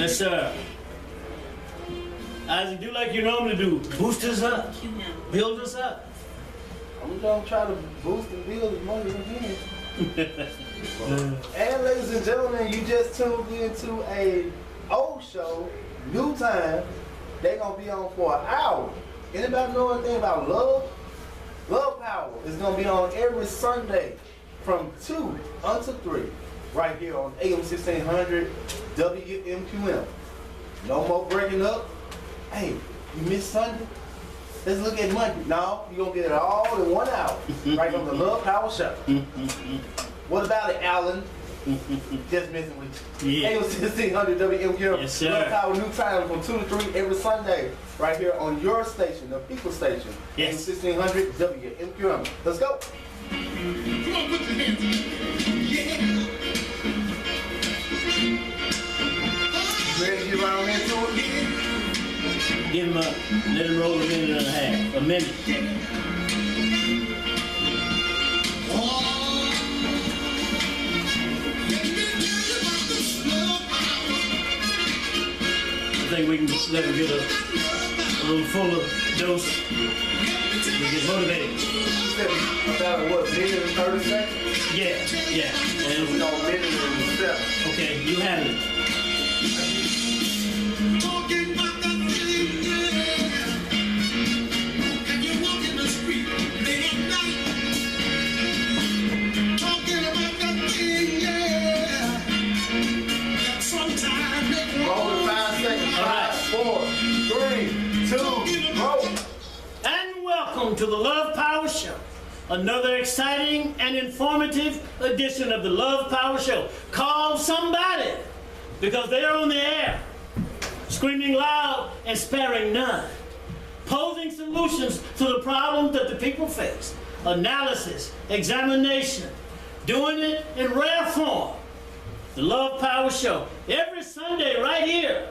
Yes, sir. Isaac, do like you normally do. Boost us up. Build us up. I'm gonna try to boost and build as much as I can. And ladies and gentlemen, you just tuned into a old show, new time. They gonna be on for an hour. Anybody know anything about love? Love Power is gonna be on every Sunday from 2 until 3, right here on AM 1600 WMQM. No more breaking up. Hey, you missed Sunday? Let's look at Monday. No, you're gonna get it all in 1 hour, right on the Love Power Show. What about it, Alan? Just messing with you. Yeah. AM 1600 WMQM. Yes, sir. Love Power new time from 2 to 3 every Sunday, right here on your station, the People Station. Yes. AM 1600 WMQM. Let's go. Come on, put your hands together. Yeah. Ready to get around into it? Give him let him roll a minute and a half. A minute. I think we can let him get a little fuller dose. We get motivated. About what, minute and 30 seconds? Yeah. And, No, minute and 7. okay, you have it. Talking about that thing, yeah. And you walk in the street late at night. Talking about that thing, yeah. That sometimes make Roll in 5 seconds. All right. 5, 4, 3, 2, roll. And welcome to the Love Power Show. Another exciting and informative edition of the Love Power Show. Call somebody, because they're on the air, screaming loud and sparing none, posing solutions to the problems that the people face, analysis, examination, doing it in rare form. The Love Power Show, every Sunday right here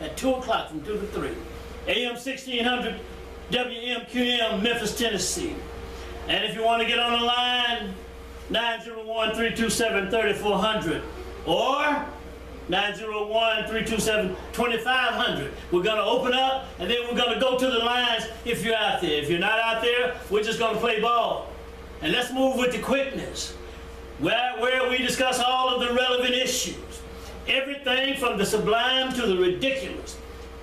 at 2 o'clock from 2 to 3, AM 1600 WMQM, Memphis, Tennessee. And if you want to get on the line, 901-327-3400 or 901-327-2500. We're going to open up, and then we're going to go to the lines if you're out there. If you're not out there, we're just going to play ball. And let's move with the quickness, where we discuss all of the relevant issues. Everything from the sublime to the ridiculous.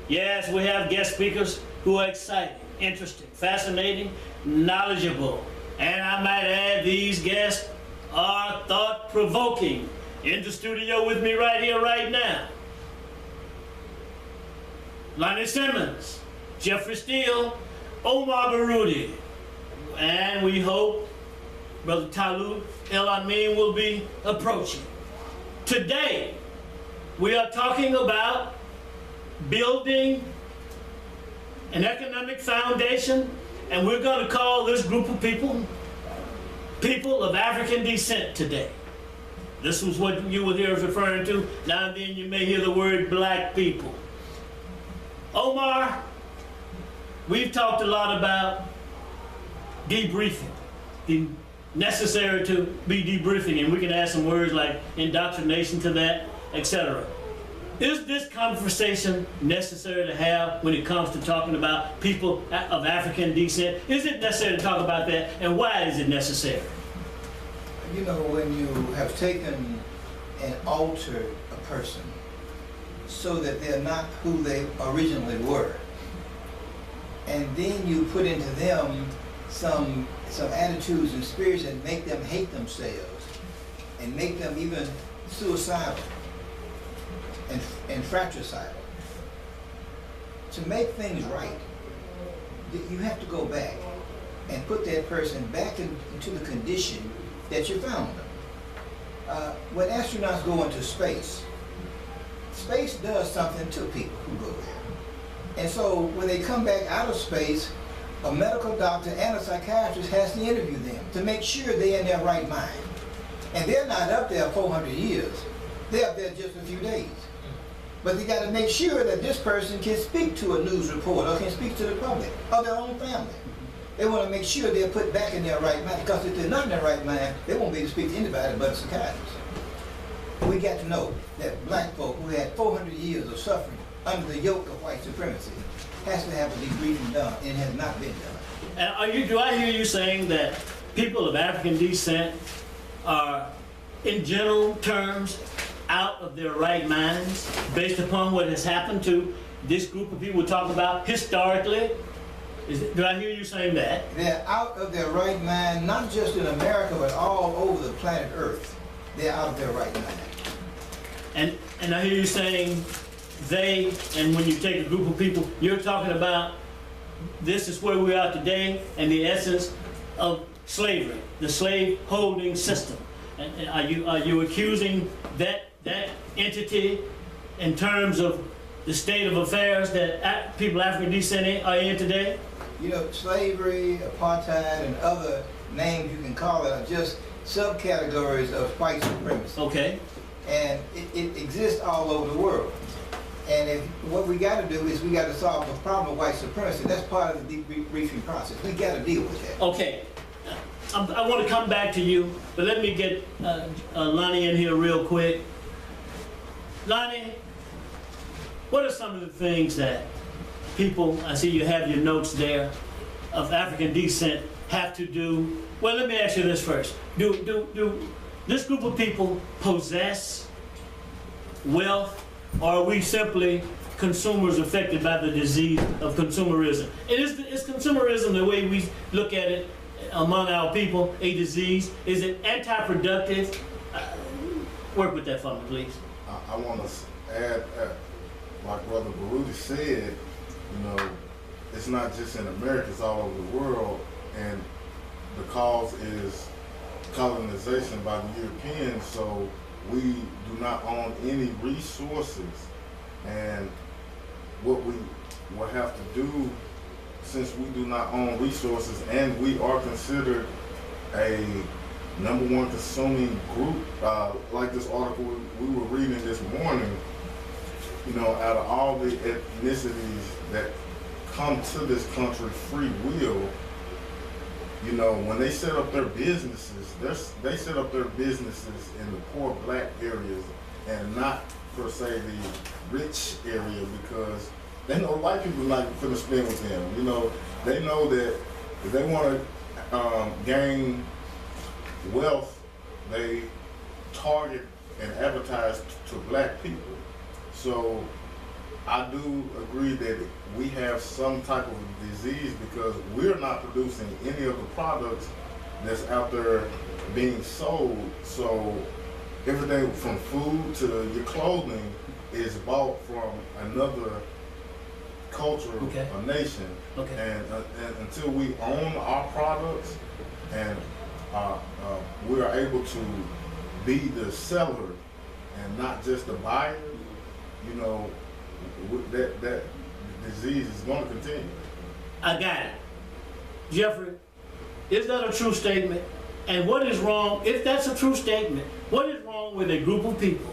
Yes, we have guest speakers who are exciting, interesting, fascinating, knowledgeable. And I might add, these guests are thought-provoking. In the studio with me right here, right now, Lonnie Simmons, Jeffrey Steele, Omar Baroudi, and we hope Brother Talib El Amin will be approaching. Today, we are talking about building an economic foundation, and we're going to call this group of people of African descent today. This was what you would hear us referring to. Now and then you may hear the word black people. Omar, we've talked a lot about debriefing, the necessary to be debriefing, and we can add some words like indoctrination to that, etc. Is this conversation necessary to have when it comes to talking about people of African descent? Is it necessary to talk about that, and why is it necessary? You know, when you have taken and altered a person so that they're not who they originally were, and then you put into them some attitudes and spirits that make them hate themselves and make them even suicidal and fratricidal. To make things right, you have to go back and put that person back into the condition that you found them. When astronauts go into space, space does something to people who go there. And so when they come back out of space, a medical doctor and a psychiatrist has to interview them to make sure they're in their right mind. And they're not up there 400 years. They're up there just a few days. But they got to make sure that this person can speak to a news reporter or can speak to the public or their own family. They want to make sure they're put back in their right mind, because if they're not in their right mind, they won't be able to speak to anybody but a psychiatrist. we got to know that black folk who had 400 years of suffering under the yoke of white supremacy has to have a debriefing done, and it has not been done. And do I hear you saying that people of African descent are, in general terms, out of their right minds based upon what has happened to this group of people we talk about historically? Do I hear you saying that? They're out of their right mind, not just in America, but all over the planet Earth. They're out of their right mind. And I hear you saying they, and when you take a group of people, you're talking about this is where we are today and the essence of slavery, the slave holding system. And are you accusing that entity in terms of the state of affairs that people of African descent are in today? You know, slavery, apartheid, and other names you can call it are just subcategories of white supremacy. Okay. And it exists all over the world. And what we got to do is we got to solve the problem of white supremacy. That's part of the debriefing process. We got to deal with that. Okay. I want to come back to you, but let me get Lonnie in here real quick. Lonnie, what are some of the things that people, I see you have your notes there, of African descent have to do? Well, let me ask you this first. Do this group of people possess wealth, or are we simply consumers affected by the disease of consumerism? Is consumerism, the way we look at it among our people, a disease? Is it anti-productive? Work with that for me, please. I want to add, like Brother Baruti said, you know, it's not just in America, it's all over the world, and the cause is colonization by the Europeans, so we do not own any resources, and what we will have to do, since we do not own resources and we are considered a #1 consuming group, like this article we were reading this morning, you know, out of all the ethnicities that come to this country free will, you know, when they set up their businesses, they set up their businesses in the poor black areas and not per se the rich area, because they know white people not gonna spend with them. You know, they know that if they want to gain wealth, they target and advertise to black people. So I do agree that we have some type of disease because we're not producing any of the products that's out there being sold. So everything from food to your clothing is bought from another culture, Okay. a nation. Okay. And until we own our products and we are able to be the seller and not just the buyer, you know, that disease is going to continue. I got it. Jeffrey, is that a true statement? And what is wrong, if that's a true statement, what is wrong with a group of people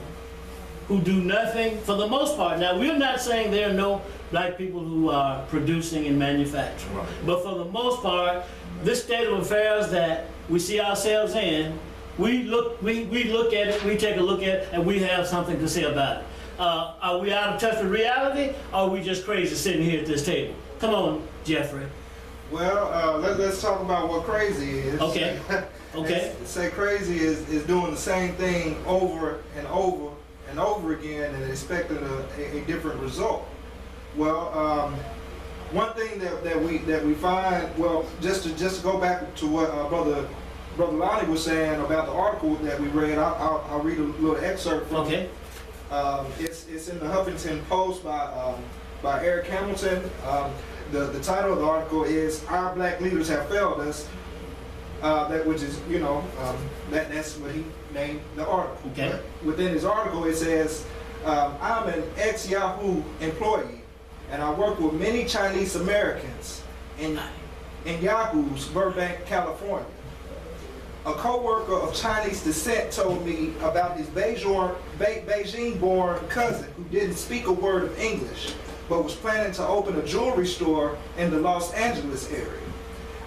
who do nothing for the most part? Now, we're not saying there are no black people who are producing and manufacturing. Right. But for the most part, this state of affairs that we see ourselves in, we look at it, we take a look at it, and we have something to say about it. Are we out of touch with reality, or are we just crazy sitting here at this table? Come on, Jeffrey. Well, let's talk about what crazy is. Okay. Okay. Say crazy is doing the same thing over and over and over again and expecting a different result. Well, one thing that we find, well, just to go back to what Brother Lonnie was saying about the article that we read, I'll read a little excerpt from Okay. it. It's in the Huffington Post by Eric Hamilton. The title of the article is "Our Black Leaders Have Failed Us." Which is, you know, that's what he named the article. Okay. But within his article, it says, "I'm an ex-Yahoo employee, and I work with many Chinese Americans in Yahoo's Burbank, California. A co-worker of Chinese descent told me about his Beijing-born cousin who didn't speak a word of English, but was planning to open a jewelry store in the Los Angeles area.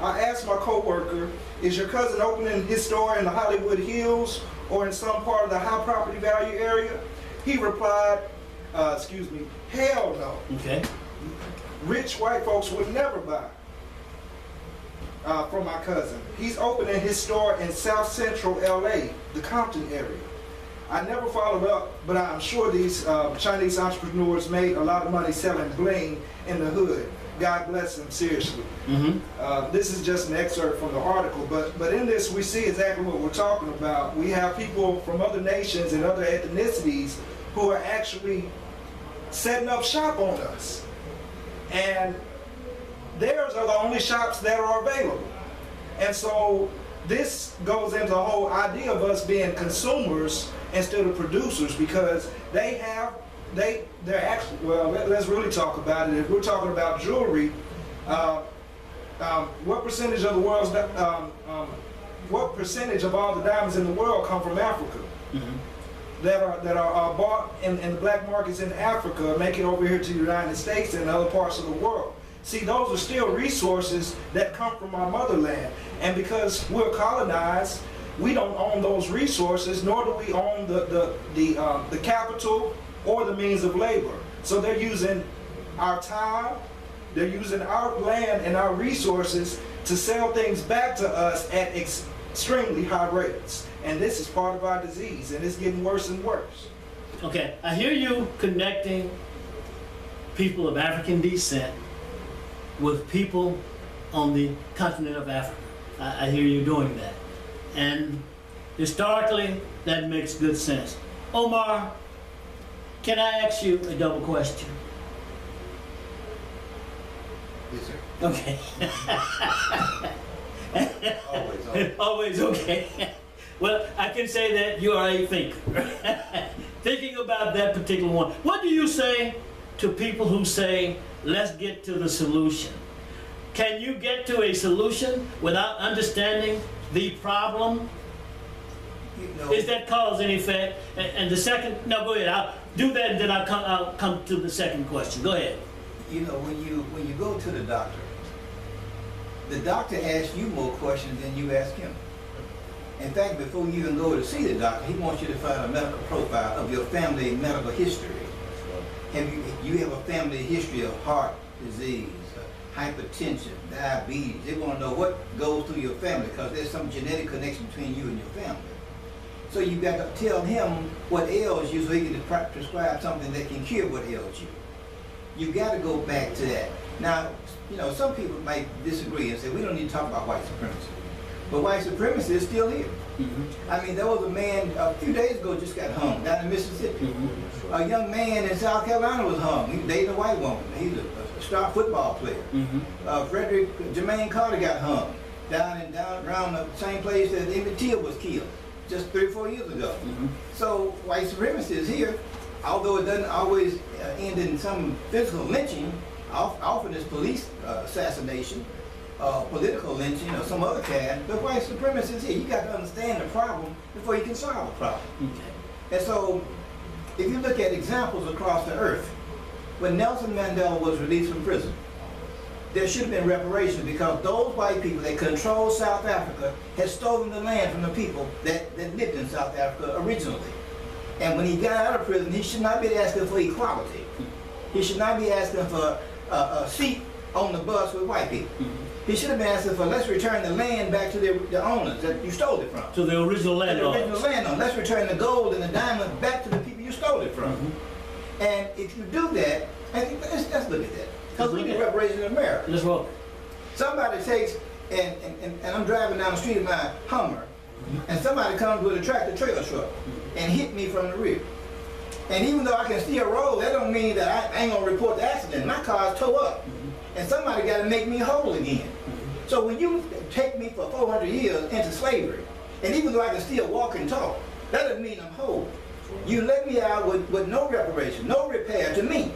I asked my co-worker, is your cousin opening his store in the Hollywood Hills or in some part of the high property value area? He replied, hell no. Okay. Rich white folks would never buy from my cousin. He's opening his store in South Central LA, the Compton area. I never followed up, but I'm sure these Chinese entrepreneurs made a lot of money selling bling in the hood. God bless them, seriously. This is just an excerpt from the article, but in this we see exactly what we're talking about. We have people from other nations and other ethnicities who are actually setting up shop on us. And theirs are the only shops that are available. And so this goes into the whole idea of us being consumers instead of producers, because they're actually, well, let's really talk about it. If we're talking about jewelry, what percentage of the world's, what percentage of all the diamonds in the world come from Africa? That are bought in the black markets in Africa, make it over here to the United States and other parts of the world. See, those are still resources that come from our motherland. And because we're colonized, we don't own those resources, nor do we own the capital or the means of labor. So they're using our time, they're using our land and our resources to sell things back to us at extremely high rates. And this is part of our disease, and it's getting worse and worse. Okay, I hear you connecting people of African descent with people on the continent of Africa. I hear you doing that. And historically, that makes good sense. Omar, can I ask you a double question? Yes, sir. Okay. Always okay. Well, I can say that you are a thinker. Thinking about that particular one. What do you say to people who say, let's get to the solution? Can you get to a solution without understanding the problem? Is that cause and effect? And the second, no, go ahead. I'll do that, and then I'll come to the second question. Go ahead. You know, when you go to the doctor asks you more questions than you ask him. In fact, before you even go to see the doctor, he wants you to find a medical profile of your family medical history. You have a family history of heart disease, hypertension, diabetes. They want to know what goes through your family, because there's some genetic connection between you and your family. So you got to tell him what ails you so he can prescribe something that can cure what ails you. You got to go back to that. Now, you know, some people might disagree and say, we don't need to talk about white supremacy. But white supremacy is still here. I mean, there was a man a few days ago just got hung down in Mississippi. A young man in South Carolina was hung. He dated a white woman. He's a star football player. Jermaine Carter got hung down around the same place that Emmett Till was killed just 3 or 4 years ago. So white supremacy is here, although it doesn't always end in some physical lynching. Often it's police assassination, political lynching, or some other kind. But white supremacy is here. You got to understand the problem before you can solve the problem. And so, if you look at examples across the earth, when Nelson Mandela was released from prison, there should have been reparations, because those white people that controlled South Africa had stolen the land from the people that lived in South Africa originally. And when he got out of prison, he should not be asking for equality. He should not be asking for a seat on the bus with white people. He should have been asking for, let's return the land back to the owners that you stole it from. To the original landowners. Let's return the gold and the diamond back to the people you stole it from. And if you do that, let's look at that. Because we need reparations in America. Let's roll. Somebody takes, and I'm driving down the street in my Hummer, and somebody comes with a tractor trailer truck and hit me from the rear. And even though I can still roll, that don't mean that I ain't gonna report the accident. My car's towed up. And somebody gotta make me whole again. So when you take me for 400 years into slavery, and even though I can still walk and talk, that doesn't mean I'm whole. You let me out with no reparation, no repair to me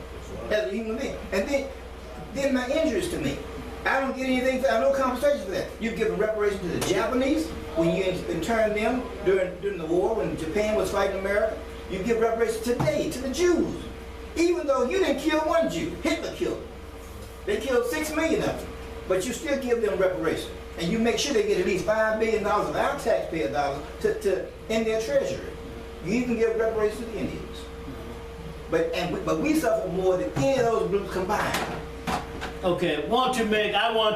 as a human being. And then my injuries to me. I don't get anything, I have no compensation for that. You've given reparation to the Japanese when you interned them during the war when Japan was fighting America. You give reparations today to the Jews. Even though you didn't kill one Jew, Hitler killed them. They killed 6 million of them, but you still give them reparations. And you make sure they get at least $5 billion of our taxpayer dollars in their treasury. You even give reparations to the Indians. But we suffer more than any of those groups combined. Okay, I want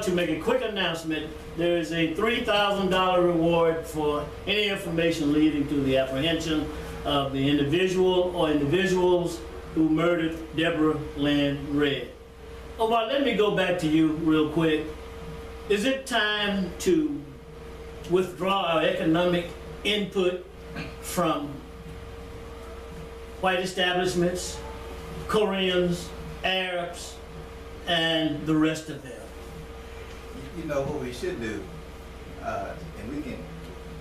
to make a quick announcement. There is a $3,000 reward for any information leading to the apprehension of the individual or individuals who murdered Deborah Lynn Redd. Omar, let me go back to you real quick. Is it time to withdraw our economic input from white establishments, Koreans, Arabs, and the rest of them? You know what we should do, and we can,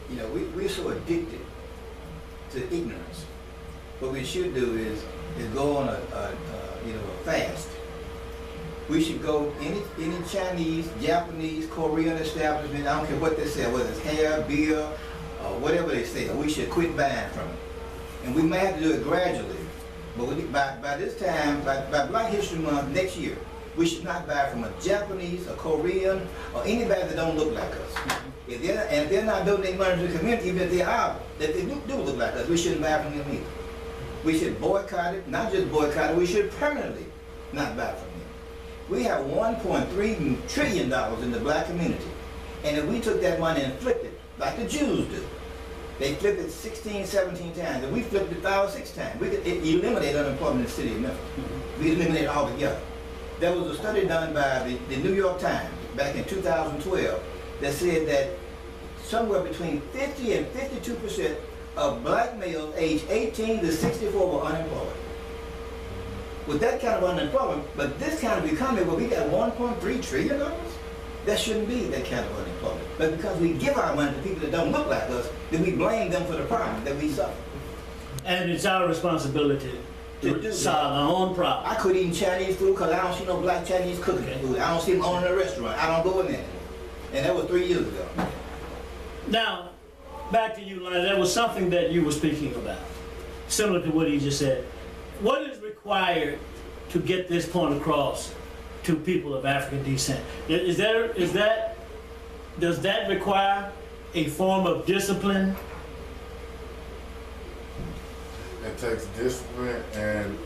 you know, we're so addicted to ignorance. What we should do is go on a fast. We should go any Chinese, Japanese, Korean establishment, I don't care what they say, whether it's hair, beer, whatever they say, we should quit buying from it. And we may have to do it gradually, but by this time, by Black History Month next year, we should not buy from a Japanese, a Korean, or anybody that don't look like us. If they're not donating money to the community, even if they do look like us, we shouldn't buy from them either. We should boycott it, not just boycott it, we should permanently not buy from them. We have $1.3 trillion in the black community. And if we took that money and flipped it, like the Jews do, they flipped it 16, 17 times, and we flipped it 5 or 6 times. We could eliminate unemployment in the city of Memphis. We eliminate it altogether. There was a study done by the New York Times back in 2012 that said that somewhere between 50 and 52% of black males aged 18 to 64 were unemployed. With that kind of unemployment, but this kind of economy where we got $1.3 trillion, that shouldn't be that kind of unemployment. But because we give our money to people that don't look like us, then we blame them for the problem that we suffer. And it's our responsibility to solve our own problem. I could eat Chinese food because I don't see no black Chinese cooking food. I don't see them owning a restaurant. I don't go in there. And that was 3 years ago. Now, back to you, Lonnie. There was something that you were speaking about, similar to what he just said. What is required to get this point across to people of African descent? Does that require a form of discipline? It takes discipline, and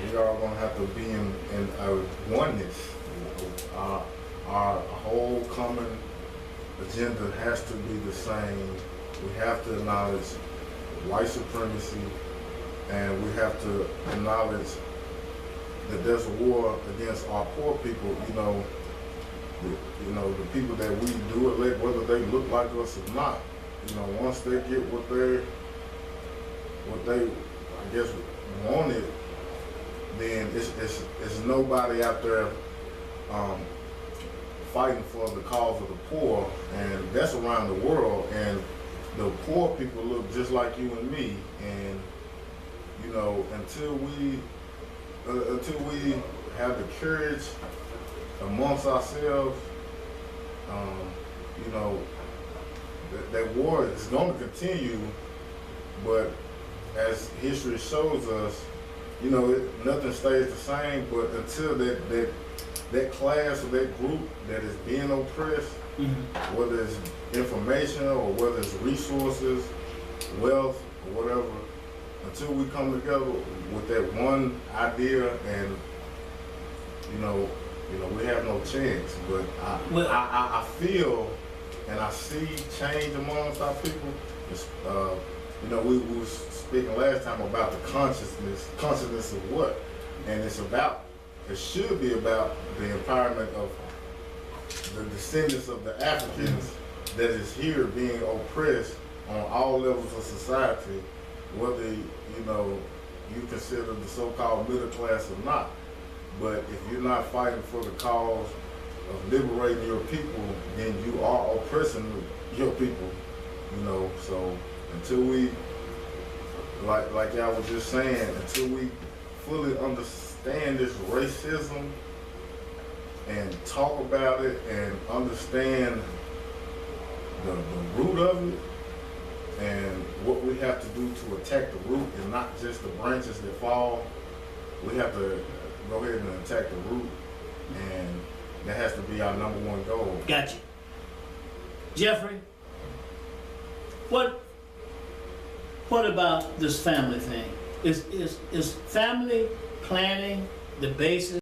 we are going to have to be in a oneness. Our whole common agenda has to be the same. We have to acknowledge white supremacy, and we have to acknowledge that there's a war against our poor people. The people that we do elect, whether they look like us or not. Once they get what they I guess wanted, then it's nobody out there fighting for the cause of the poor, and that's around the world. And the poor people look just like you and me, and until we have the courage amongst ourselves, that war is going to continue. But as history shows us, nothing stays the same. But until that class or that group that is being oppressed, mm-hmm. whether it's information or whether it's resources, wealth, or whatever, until we come together with that one idea, and we have no chance. But I feel and I see change amongst our people. We was speaking last time about the consciousness of what, and it should be about the empowerment of the descendants of the Africans that is here being oppressed on all levels of society, whether you consider the so-called middle class or not. But if you're not fighting for the cause of liberating your people, then you are oppressing your people. So until we, like y'all was just saying, until we fully understand this racism and talk about it and understand the root of it and what we have to do to attack the root and not just the branches that fall, we have to go ahead and attack the root, and that has to be our #1 goal. Gotcha. Jeffrey, what about this family thing? Is family planning the basis